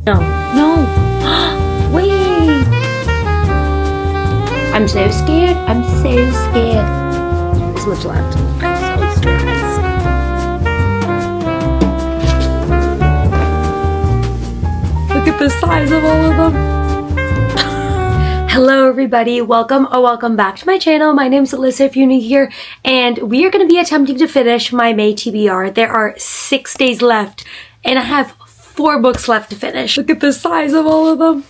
No. No. Wait. I'm so scared. I'm so scared. There's much left. I'm so stressed. Look at the size of all of them. Hello everybody, welcome back to my channel. My name is Alyssa if you're new here, and we are going to be attempting to finish my May TBR. There are 6 days left, and I have 4 books left to finish. Look at the size of all of them.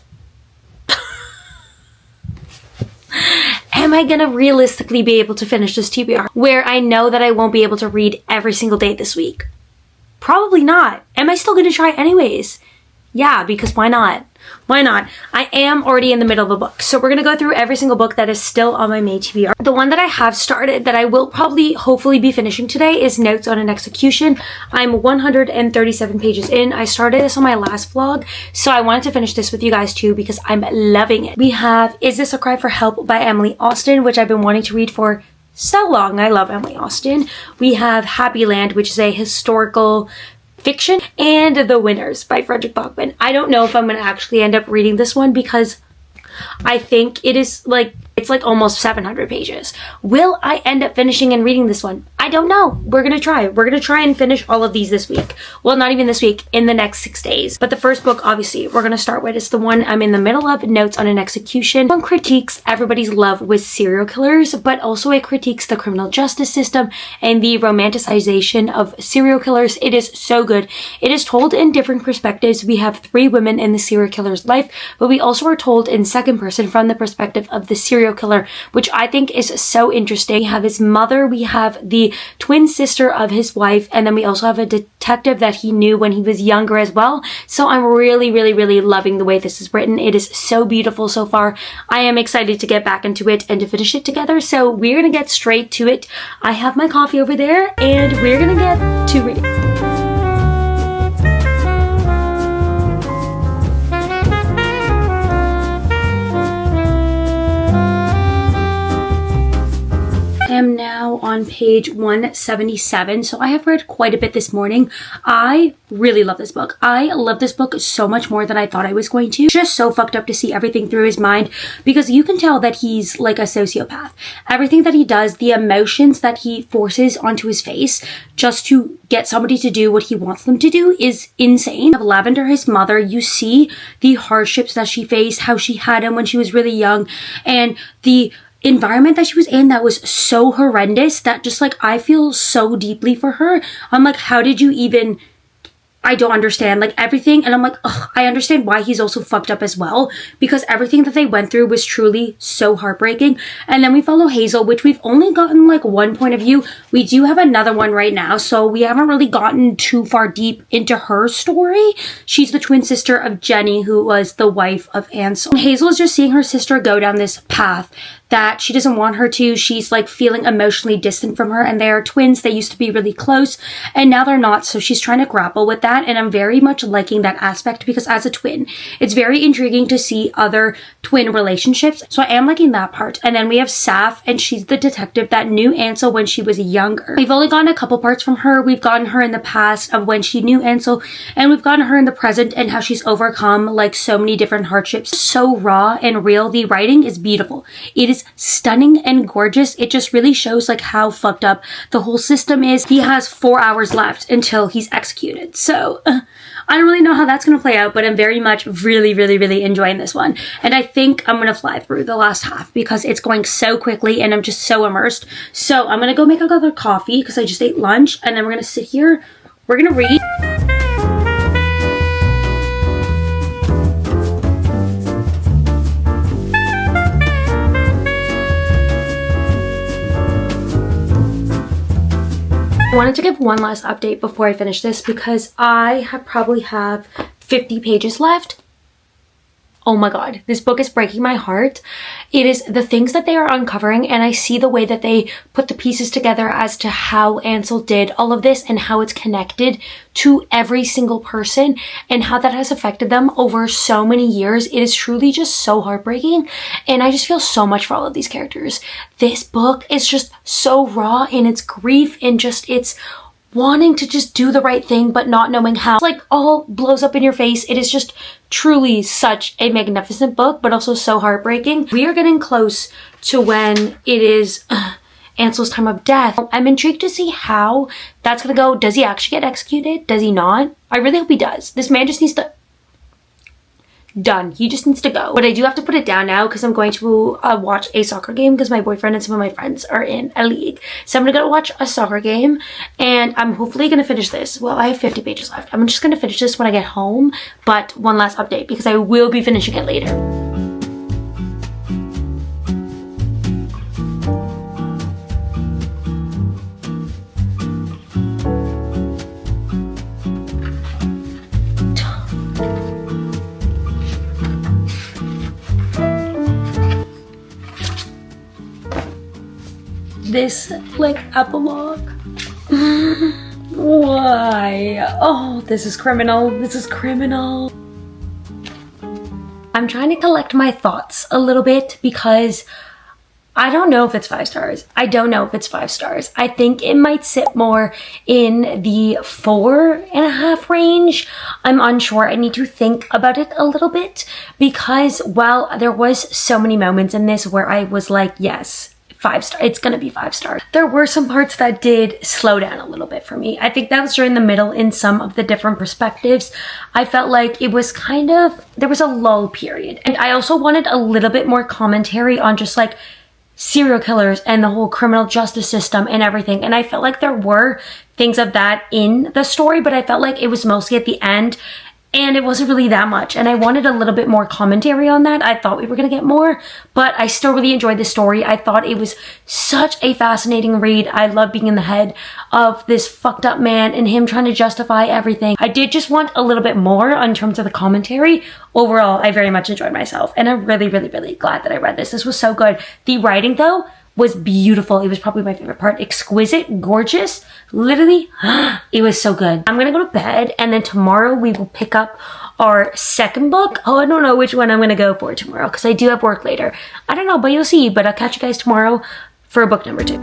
Am I gonna realistically be able to finish this TBR where I know that I won't be able to read every single day this week? Probably not. Am I still gonna try anyways? Yeah, because why not? Why not? I am already in the middle of a book. So we're going to go through every single book that is still on my May TBR. The one that I have started that I will probably hopefully be finishing today is Notes on an Execution. I'm 137 pages in. I started this on my last vlog, so I wanted to finish this with you guys too because I'm loving it. We have Is This a Cry for Help by Emily Austen, which I've been wanting to read for so long. I love Emily Austen. We have Happy Land, which is a historical fiction, and The Winners by Frederick Bachman. I don't know if I'm going to actually end up reading this one because I think it's like almost 700 pages. Will I end up finishing and reading this one? I don't know. We're going to try. We're going to try and finish all of these this week. Well, not even this week, in the next 6 days. But the first book, obviously, we're going to start with is the one I'm in the middle of, Notes on an Execution. One critiques everybody's love with serial killers, but also it critiques the criminal justice system and the romanticization of serial killers. It is so good. It is told in different perspectives. We have 3 women in the serial killer's life, but we also are told in second person from the perspective of the serial killer, which I think is so interesting. We have his mother, we have the twin sister of his wife, and then we also have a detective that he knew when he was younger as well. So I'm really loving the way this is written. It is so beautiful so far. I am excited to get back into it and to finish it together. So we're gonna get straight to it. I have my coffee over there and we're gonna get to reading. I am now on page 177, so I have read quite a bit this morning. I really love this book. I love this book so much more than I thought I was going to. Just so fucked up to see everything through his mind because you can tell that he's like a sociopath. Everything that he does, the emotions that he forces onto his face just to get somebody to do what he wants them to do is insane. Of Lavender, his mother, you see the hardships that she faced, how she had him when she was really young, and the environment that she was in that was so horrendous that just like I feel so deeply for her. I'm like, how did you even, I don't understand like everything. And I'm like, ugh, I understand why he's also fucked up as well, because everything that they went through was truly so heartbreaking. And then we follow Hazel, which we've only gotten like one point of view. We do have another one right now, so we haven't really gotten too far deep into her story. She's the twin sister of Jenny, who was the wife of Ansel. And Hazel is just seeing her sister go down this path that she doesn't want her to. She's like feeling emotionally distant from her, and they are twins. They used to be really close and now they're not, so she's trying to grapple with that, and I'm very much liking that aspect because as a twin it's very intriguing to see other twin relationships, so I am liking that part. And then we have Saf, and she's the detective that knew Ansel when she was younger. We've only gotten a couple parts from her. We've gotten her in the past of when she knew Ansel, and we've gotten her in the present and how she's overcome like so many different hardships. So raw and real. The writing is beautiful. It is stunning and gorgeous. It just really shows like how fucked up the whole system is. He has 4 hours left until he's executed. So I don't really know how that's going to play out, but I'm very much really enjoying this one. And I think I'm going to fly through the last half because it's going so quickly and I'm just so immersed. So I'm going to go make another coffee because I just ate lunch, and then we're going to sit here. We're going to read. I wanted to give one last update before I finish this because I probably have 50 pages left. Oh my god, this book is breaking my heart. It is the things that they are uncovering, and I see the way that they put the pieces together as to how Ansel did all of this and how it's connected to every single person and how that has affected them over so many years. It is truly just so heartbreaking, and I just feel so much for all of these characters. This book is just so raw in its grief and just its wanting to just do the right thing but not knowing how. It's like all blows up in your face. It is just truly such a magnificent book, but also so heartbreaking. We are getting close to when it is Ansel's time of death. I'm intrigued to see how that's gonna go. Does he actually get executed? Does he not? I really hope he does. This man just needs to... Done. He just needs to go. But I do have to put it down now because I'm going to watch a soccer game because my boyfriend and some of my friends are in a league. So I'm gonna go watch a soccer game and I'm hopefully gonna finish this. Well, I have 50 pages left. I'm just gonna finish this when I get home. But one last update because I will be finishing it later. This like epilogue. Why? Oh, this is criminal. This is criminal. I'm trying to collect my thoughts a little bit because I don't know if it's 5 stars. I don't know if it's 5 stars. I think it might sit more in the 4.5 range. I'm unsure. I need to think about it a little bit because while there was so many moments in this where I was like, yes, 5 stars. It's gonna be 5 stars. There were some parts that did slow down a little bit for me. I think that was during the middle in some of the different perspectives. I felt like it was kind of, there was a lull period. And I also wanted a little bit more commentary on just like serial killers and the whole criminal justice system and everything. And I felt like there were things of that in the story, but I felt like it was mostly at the end and it wasn't really that much. And I wanted a little bit more commentary on that. I thought we were gonna get more, but I still really enjoyed the story. I thought it was such a fascinating read. I love being in the head of this fucked up man and him trying to justify everything. I did just want a little bit more in terms of the commentary. Overall, I very much enjoyed myself. And I'm really, really, really glad that I read this. This was so good. The writing though was beautiful. It was probably my favorite part. Exquisite, gorgeous, literally, it was so good. I'm gonna go to bed and then tomorrow we will pick up our second book. Oh, I don't know which one I'm gonna go for tomorrow because I do have work later. I don't know, but you'll see. But I'll catch you guys tomorrow for book number 2.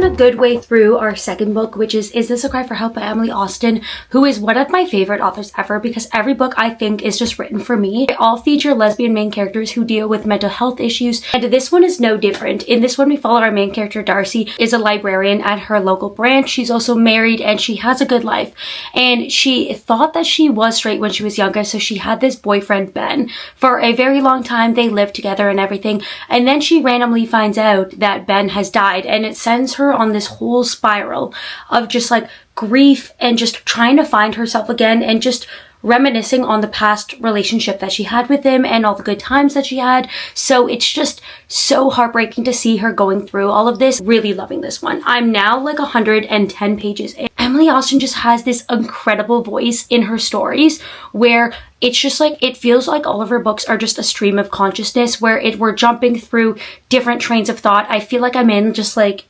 A good way through our second book, which is This a Cry for Help by Emily Austen, who is one of my favorite authors ever because every book I think is just written for me. They all feature lesbian main characters who deal with mental health issues, and this one is no different. In this one, we follow our main character, Darcy, is a librarian at her local branch. She's also married and she has a good life, and she thought that she was straight when she was younger, so she had this boyfriend, Ben, for a very long time. They lived together and everything, and then she randomly finds out that Ben has died, and it sends her on this whole spiral of just like grief and just trying to find herself again and just reminiscing on the past relationship that she had with him and all the good times that she had. So it's just so heartbreaking to see her going through all of this. Really loving this one. I'm now like 110 pages in. Emily Austen just has this incredible voice in her stories where it's just like, it feels like all of her books are just a stream of consciousness where we're jumping through different trains of thought. I feel like I'm in just like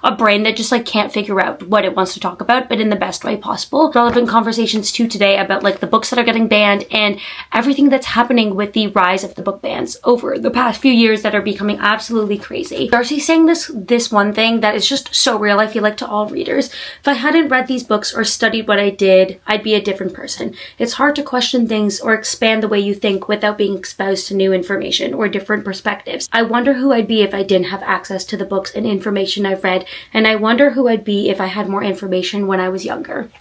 a brain that just like can't figure out what it wants to talk about, but in the best way possible. Relevant conversations too today about like the books that are getting banned and everything that's happening with the rise of the book bans over the past few years that are becoming absolutely crazy. Darcy's saying this one thing that is just so real, I feel like, to all readers. If I hadn't read these books or studied what I did, I'd be a different person. It's hard to question things or expand the way you think without being exposed to new information or different perspectives. I wonder who I'd be if I didn't have access to the books and information I've read, and I wonder who I'd be if I had more information when I was younger.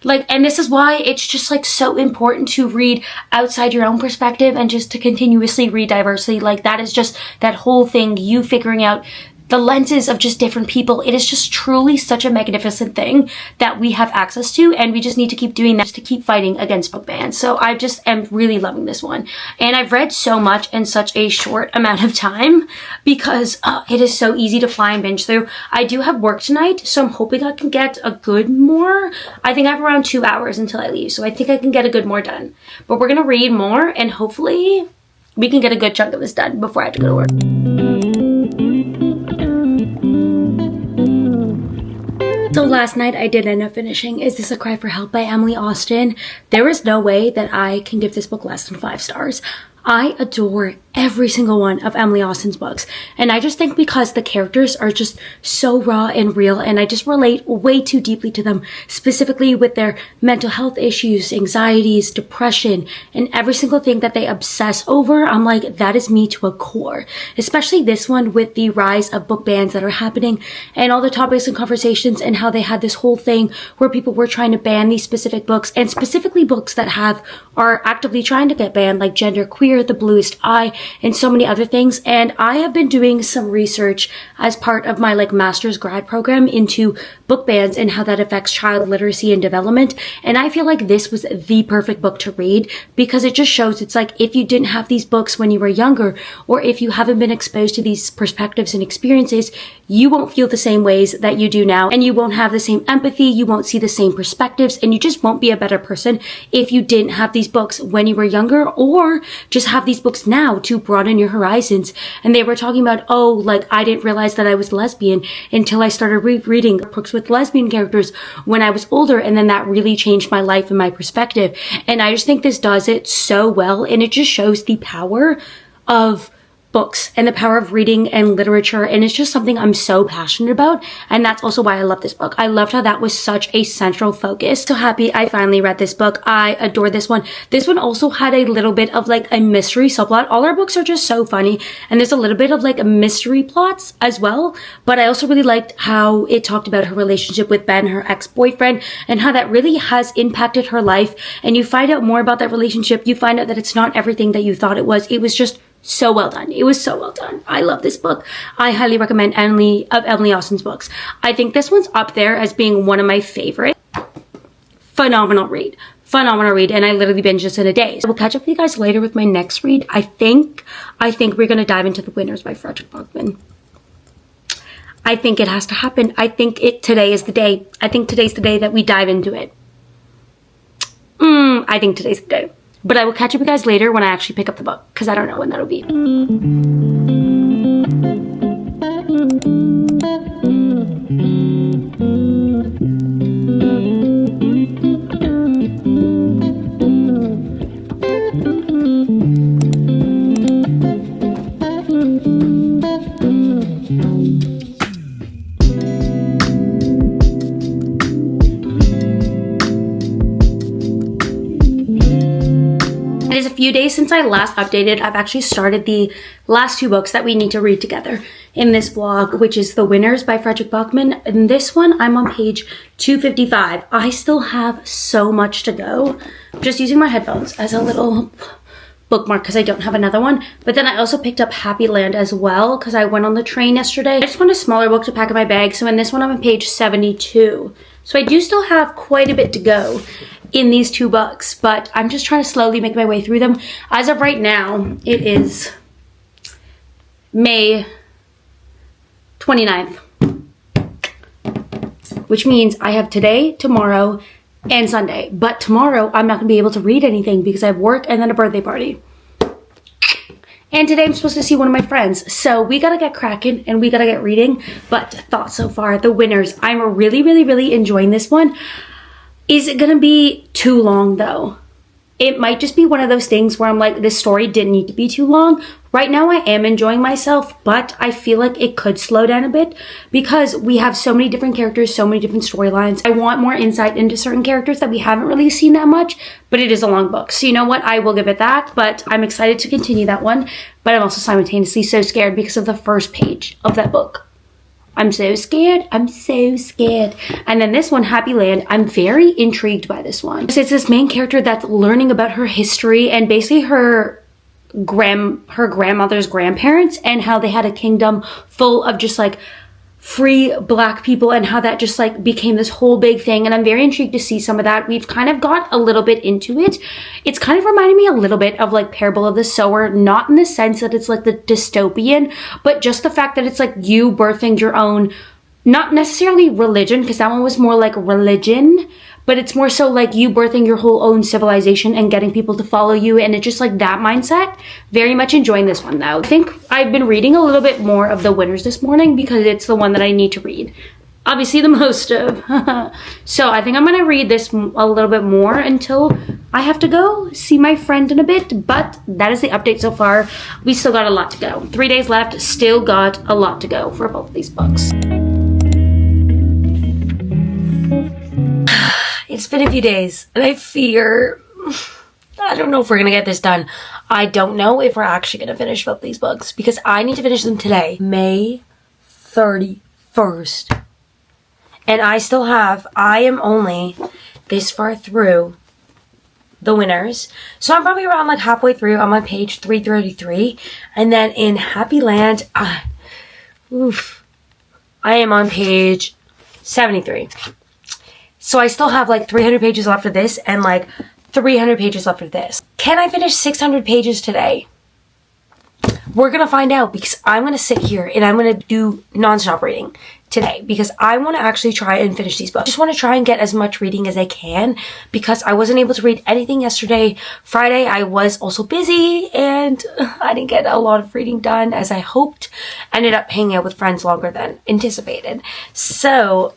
Like, and this is why it's just like so important to read outside your own perspective and just to continuously read diversely. Like, that is just that whole thing, you figuring out the lenses of just different people. It is just truly such a magnificent thing that we have access to, and we just need to keep doing that just to keep fighting against book bans. So I just am really loving this one. And I've read so much in such a short amount of time because it is so easy to fly and binge through. I do have work tonight, so I'm hoping I can get a good more. I think I have around 2 hours until I leave, so I think I can get a good more done. But we're gonna read more, and hopefully we can get a good chunk of this done before I have to go to work. So last night I did end up finishing Is This a Cry for Help by Emily Austen. There is no way that I can give this book less than 5 stars. I adore every single one of Emily Austen's books. And I just think because the characters are just so raw and real, and I just relate way too deeply to them, specifically with their mental health issues, anxieties, depression, and every single thing that they obsess over. I'm like, that is me to a core. Especially this one with the rise of book bans that are happening and all the topics and conversations, and how they had this whole thing where people were trying to ban these specific books, and specifically books that are actively trying to get banned, like Gender Queer, The Bluest Eye, and so many other things. And I have been doing some research as part of my master's grad program into book bans and how that affects child literacy and development. And I feel like this was the perfect book to read because it just shows it's like if you didn't have these books when you were younger, or if you haven't been exposed to these perspectives and experiences, you won't feel the same ways that you do now, and you won't have the same empathy, you won't see the same perspectives, and you just won't be a better person if you didn't have these books when you were younger, or just have these books now to broaden your horizons. And they were talking about, I didn't realize that I was lesbian until I started reading books with lesbian characters when I was older, and then that really changed my life and my perspective. And I just think this does it so well, and it just shows the power of books and the power of reading and literature, and it's just something I'm so passionate about, and that's also why I love this book. I loved how that was such a central focus. So happy I finally read this book. I adore this one. This one also had a little bit of a mystery subplot. All our books are just so funny, and there's a little bit of a mystery plots as well, but I also really liked how it talked about her relationship with Ben, her ex-boyfriend, and how that really has impacted her life. And you find out more about that relationship. You find out that it's not everything that you thought it was. It was just so well done. It was so well done. I love this book. I highly recommend Emily Austen's books. I think this one's up there as being one of my favorite. Phenomenal read. Phenomenal read, and I literally binged this in a day. So we'll catch up with you guys later with my next read. I think we're gonna dive into The Winners by Frederick Bachman. I think it has to happen. I think today is the day. I think today's the day that we dive into it. I think today's the day. But I will catch up with you guys later when I actually pick up the book, because I don't know when that'll be. It is a few days since I last updated. I've actually started the last 2 books that we need to read together in this vlog, which is The Winners by Frederick Bachman. And this one, I'm on page 255. I still have so much to go. I'm just using my headphones as a little bookmark because I don't have another one. But then I also picked up Happy Land as well because I went on the train yesterday. I just want a smaller book to pack in my bag. So in this one, I'm on page 72. So I do still have quite a bit to go in these 2 books, but I'm just trying to slowly make my way through them. As of right now, it is May 29th, which means I have today, tomorrow, and Sunday. But tomorrow, I'm not going to be able to read anything because I have work and then a birthday party. And today I'm supposed to see one of my friends. So we gotta get cracking and we gotta get reading. But thoughts so far, The Winners. I'm really, really, really enjoying this one. Is it gonna be too long though? It might just be one of those things where I'm like, this story didn't need to be too long. Right now I am enjoying myself, but I feel like it could slow down a bit because we have so many different characters, so many different storylines. I want more insight into certain characters that we haven't really seen that much, but it is a long book. So you know what? I will give it that, but I'm excited to continue that one. But I'm also simultaneously so scared because of the first page of that book. I'm so scared. I'm so scared. And then this one, Happy Land, I'm very intrigued by this one. It's this main character that's learning about her history and basically her her grandmother's grandparents, and how they had a kingdom full of just like free Black people, and how that just like became this whole big thing. And I'm very intrigued to see some of that. We've kind of got a little bit into it. It's kind of reminding me a little bit of like Parable of the Sower, not in the sense that it's like the dystopian, but just the fact that it's like you birthing your own, not necessarily religion, because that one was more like religion, but it's more so like you birthing your whole own civilization and getting people to follow you. And it's just like that mindset. Very much enjoying this one though. I think I've been reading a little bit more of The Winners this morning because it's the one that I need to read. Obviously the most of. So I think I'm gonna read this a little bit more until I have to go see my friend in a bit. But that is the update so far. We still got a lot to go. 3 days left, still got a lot to go for both of these books. It's been a few days, and I don't know if we're gonna get this done. I don't know if we're actually gonna finish both these books, because I need to finish them today, May 31st. And I am only this far through The Winners. So I'm probably around like halfway through. I'm on page 333. And then in Happy Land, I am on page 73. So I still have like 300 pages left of this and like 300 pages left of this. Can I finish 600 pages today? We're going to find out, because I'm going to sit here and I'm going to do nonstop reading today, because I want to actually try and finish these books. I just want to try and get as much reading as I can, because I wasn't able to read anything yesterday. Friday, I was also busy and I didn't get a lot of reading done as I hoped. Ended up hanging out with friends longer than anticipated. So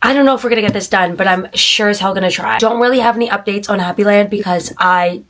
I don't know if we're gonna get this done, but I'm sure as hell gonna try. Don't really have any updates on Happy Land because I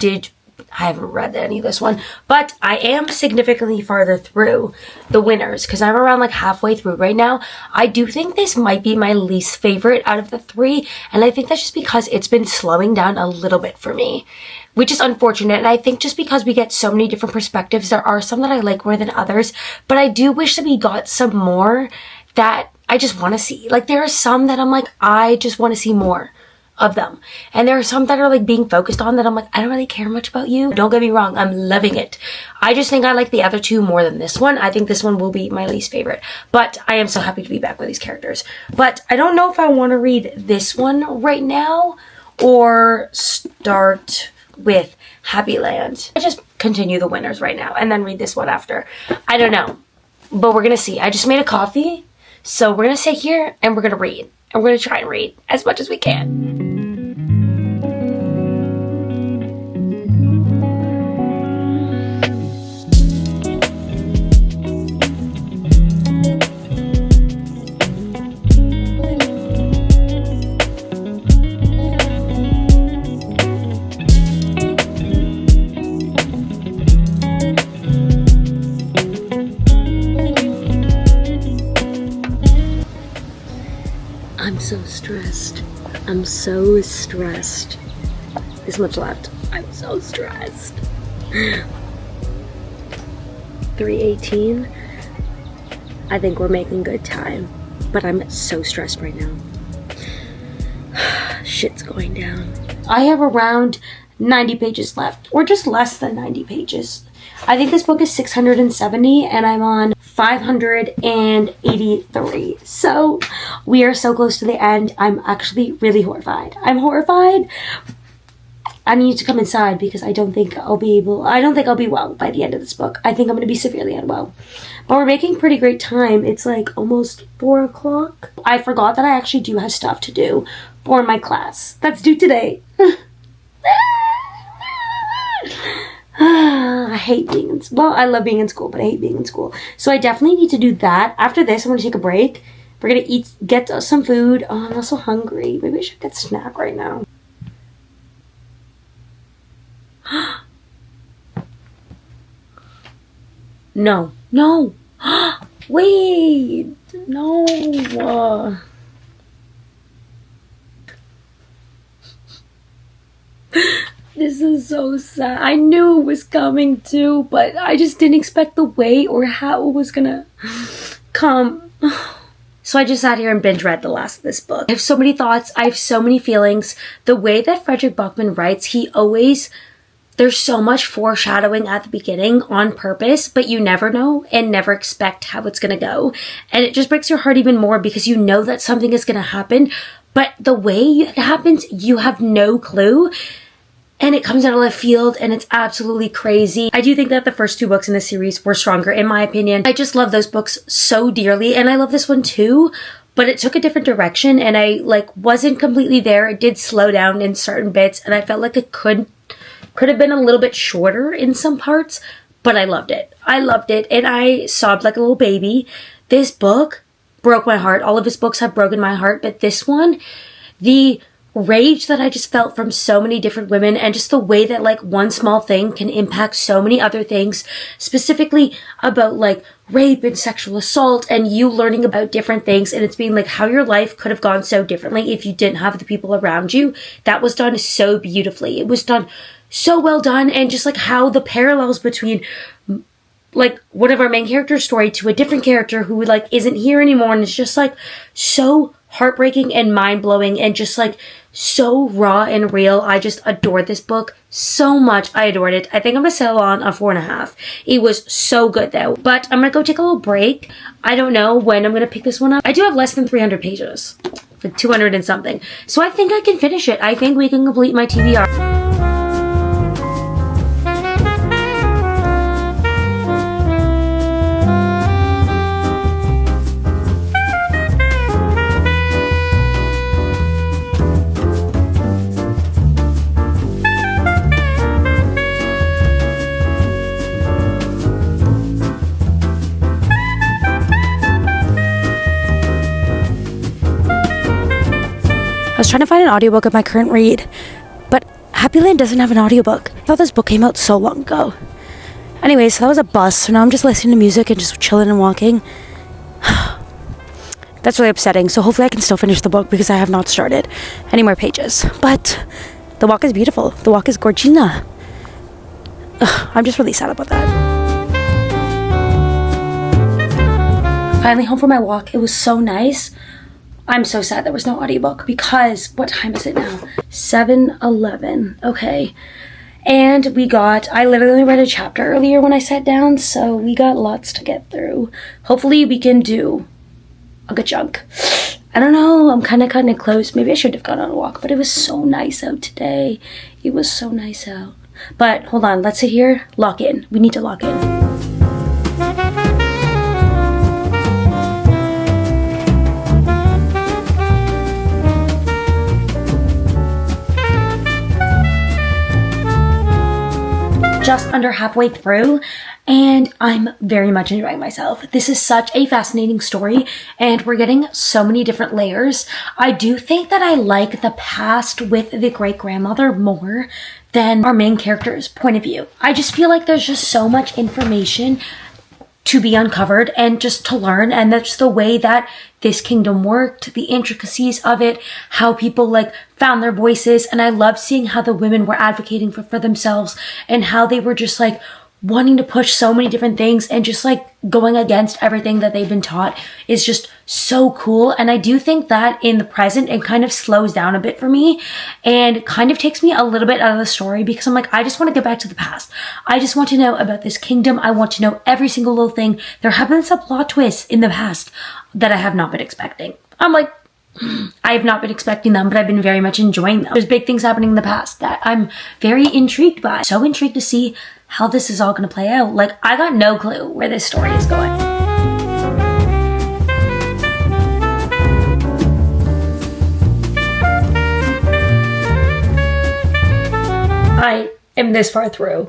haven't read any of this one, but I am significantly farther through The Winners because I'm around like halfway through right now. I do think this might be my least favorite out of the three, and I think that's just because it's been slowing down a little bit for me, which is unfortunate. And I think just because we get so many different perspectives, there are some that I like more than others, but I do wish that we got some more that I just want to see. Like, there are some that I'm like, I just want to see more of them. And there are some that are like being focused on that I'm like, I don't really care much about you. Don't get me wrong, I'm loving it. I just think I like the other two more than this one. I think this one will be my least favorite. But I am so happy to be back with these characters. But I don't know if I want to read this one right now or start with Happy Land. I just continue The Winners right now and then read this one after. I don't know. But we're gonna see. I just made a coffee. So we're going to sit here and we're going to read. And we're going to try and read as much as we can. I'm so stressed. I'm so stressed. This much left. I'm so stressed. 3:18. I think we're making good time, but I'm so stressed right now. Shit's going down. I have around 90 pages left, or just less than 90 pages. I think this book is 670 and I'm on 583. So we are so close to the end. I'm actually really horrified. I'm horrified. I need to come inside because I don't think I'll be well by the end of this book. I think I'm going to be severely unwell. But we're making pretty great time. It's like almost 4 o'clock. I forgot that I actually do have stuff to do for my class. That's due today. I hate being in school. Well, I love being in school, but I hate being in school. So I definitely need to do that. After this, I'm going to take a break. We're going to get some food. Oh, I'm also hungry. Maybe I should get a snack right now. No. Wait. No. This is so sad. I knew it was coming too, but I just didn't expect the way or how it was gonna come. So I just sat here and binge read the last of this book. I have so many thoughts. I have so many feelings. The way that Frederick Bachman writes, he always there's so much foreshadowing at the beginning on purpose, but you never know and never expect how it's going to go. And it just breaks your heart even more because you know that something is going to happen, but the way it happens, you have no clue. And it comes out of left field and it's absolutely crazy. I do think that the first 2 books in this series were stronger in my opinion. I just love those books so dearly and I love this one too, but it took a different direction and I wasn't completely there. It did slow down in certain bits and I felt like it could have been a little bit shorter in some parts, but I loved it. I loved it and I sobbed like a little baby. This book broke my heart. All of his books have broken my heart, but this one, the rage that I just felt from so many different women and just the way that one small thing can impact so many other things, specifically about rape and sexual assault and you learning about different things and it's being how your life could have gone so differently if you didn't have the people around you. That was done so beautifully. It was done so well done and just how the parallels between one of our main character's story to a different character who isn't here anymore and it's just so heartbreaking and mind-blowing and just so raw and real. I just adored this book so much. I adored it. I think I'm gonna settle on a 4.5. It was so good though. But I'm gonna go take a little break. I don't know when I'm gonna pick this one up. I do have less than 300 pages. 200 and something. So I think I can finish it. I think we can complete my TBR. I was trying to find an audiobook of my current read, but Happy Land doesn't have an audiobook. I thought this book came out so long ago. Anyways, so that was a bus, so now I'm just listening to music and just chilling and walking. That's really upsetting, so hopefully I can still finish the book because I have not started any more pages. But the walk is beautiful. The walk is gorgina. I'm just really sad about that. Finally home from my walk. It was so nice. I'm so sad there was no audiobook because what time is it now? 7:11. Okay. And I literally read a chapter earlier when I sat down, so we got lots to get through. Hopefully we can do a good chunk. I don't know, I'm kind of cutting it close. Maybe I should have gone on a walk, but it was so nice out today. It was so nice out. But hold on, let's sit here, lock in. We need to lock in. Just under halfway through and I'm very much enjoying myself. This is such a fascinating story and we're getting so many different layers. I do think that I like the past with the great-grandmother more than our main character's point of view. I just feel like there's just so much information to be uncovered and just to learn, and that's the way that this kingdom worked, the intricacies of it, how people found their voices, and I love seeing how the women were advocating for themselves and how they were just wanting to push so many different things and just going against everything that they've been taught is just so cool. And I do think that in the present it kind of slows down a bit for me and kind of takes me a little bit out of the story because I'm I just want to get back to the past. I just want to know about this kingdom. I want to know every single little thing. There have been some plot twists in the past that I have not been expecting. I have not been expecting them, but I've been very much enjoying them. There's big things happening in the past that I'm very intrigued by. So intrigued to see how this is all going to play out. I got no clue where this story is going. I am this far through.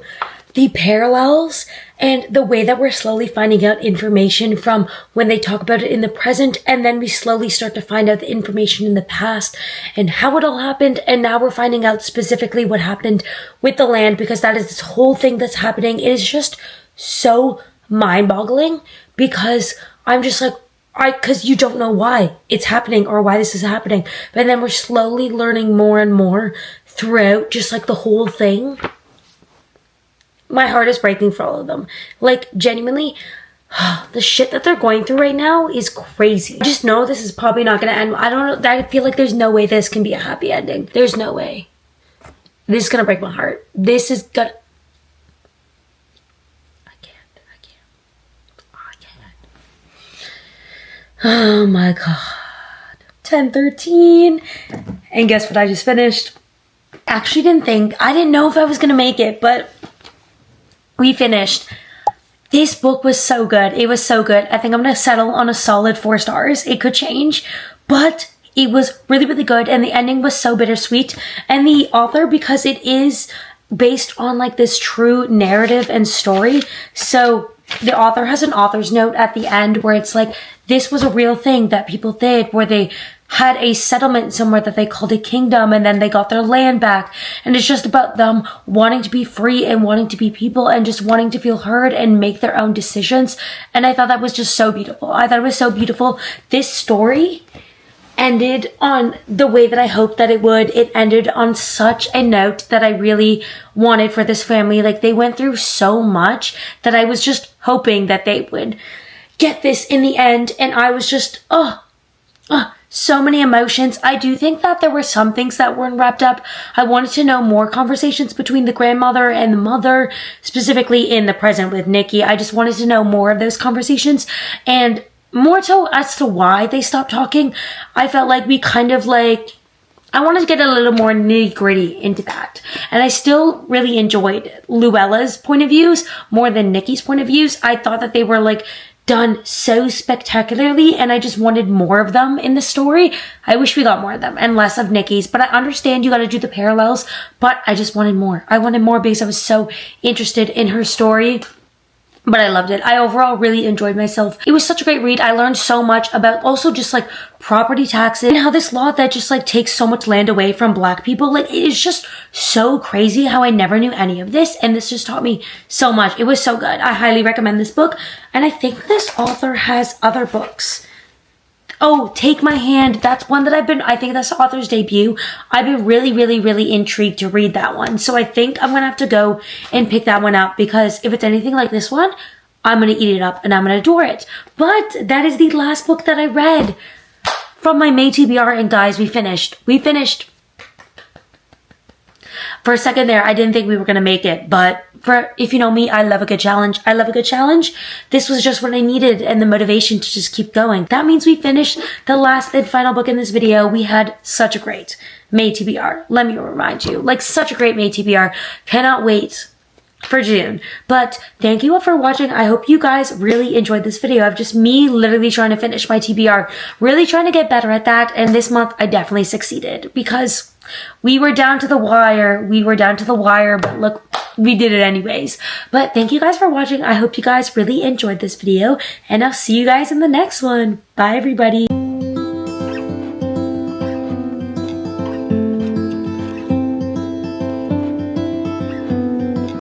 The parallels and the way that we're slowly finding out information from when they talk about it in the present, and then we slowly start to find out the information in the past and how it all happened, and now we're finding out specifically what happened with the land because that is this whole thing that's happening. It is just so mind-boggling because I'm just because you don't know why it's happening or why this is happening, but then we're slowly learning more and more throughout just the whole thing. My heart is breaking for all of them. Genuinely, the shit that they're going through right now is crazy. I just know this is probably not going to end. I don't know. I feel like there's no way this can be a happy ending. There's no way. This is gonna break my heart. This is gonna... I can't. Oh my god. 10:13. And guess what I just finished? Actually I didn't know if I was gonna make it, but we finished. This book was so good. It was so good. I think I'm gonna settle on a solid 4 stars. It could change, but it was really, really good. And the ending was so bittersweet. And the author, because it is based on like this true narrative and story, so the author has an author's note at the end where it's like, this was a real thing that people did, where they had a settlement somewhere that they called a kingdom, and then they got their land back. And it's just about them wanting to be free and wanting to be people and just wanting to feel heard and make their own decisions. And I thought that was just so beautiful. I thought it was so beautiful. This story ended on the way that I hoped that it would. It ended on such a note that I really wanted for this family. Like, they went through so much that I was just hoping that they would get this in the end. And I was just, so many emotions. I do think that there were some things that weren't wrapped up. I wanted to know more conversations between the grandmother and the mother, specifically in the present with Nikki. I just wanted to know more of those conversations, and more so as to why they stopped talking. I felt like we kind of like, I wanted to get a little more nitty gritty into that. And I still really enjoyed Luella's point of views more than Nikki's point of views. I thought that they were like done so spectacularly, and I just wanted more of them in the story. I wish we got more of them and less of Nikki's, but I understand you got to do the parallels, but I just wanted more. I wanted more because I was so interested in her story. But I loved it. I overall really enjoyed myself. It was such a great read. I learned so much about also just like property taxes and how this law that just like takes so much land away from Black people. Like, it is just so crazy how I never knew any of this. And this just taught me so much. It was so good. I highly recommend this book. And I think this author has other books. Oh, Take My Hand. That's one that I think that's the author's debut. I've been really, really, really intrigued to read that one. So I think I'm going to have to go and pick that one up, because if it's anything like this one, I'm going to eat it up and I'm going to adore it. But that is the last book that I read from my May TBR. And guys, we finished. For a second there, I didn't think we were going to make it, but if you know me, I love a good challenge. This was just what I needed and the motivation to just keep going. That means we finished the last and final book in this video. We had such a great May TBR. Let me remind you, like, such a great May TBR. Cannot wait for June. But thank you all for watching. I hope you guys really enjoyed this video of just me literally trying to finish my TBR, really trying to get better at that. And this month I definitely succeeded, because we were down to the wire. But look, we did it anyways. But thank you guys for watching. I hope you guys really enjoyed this video, and I'll see you guys in the next one. Bye, everybody.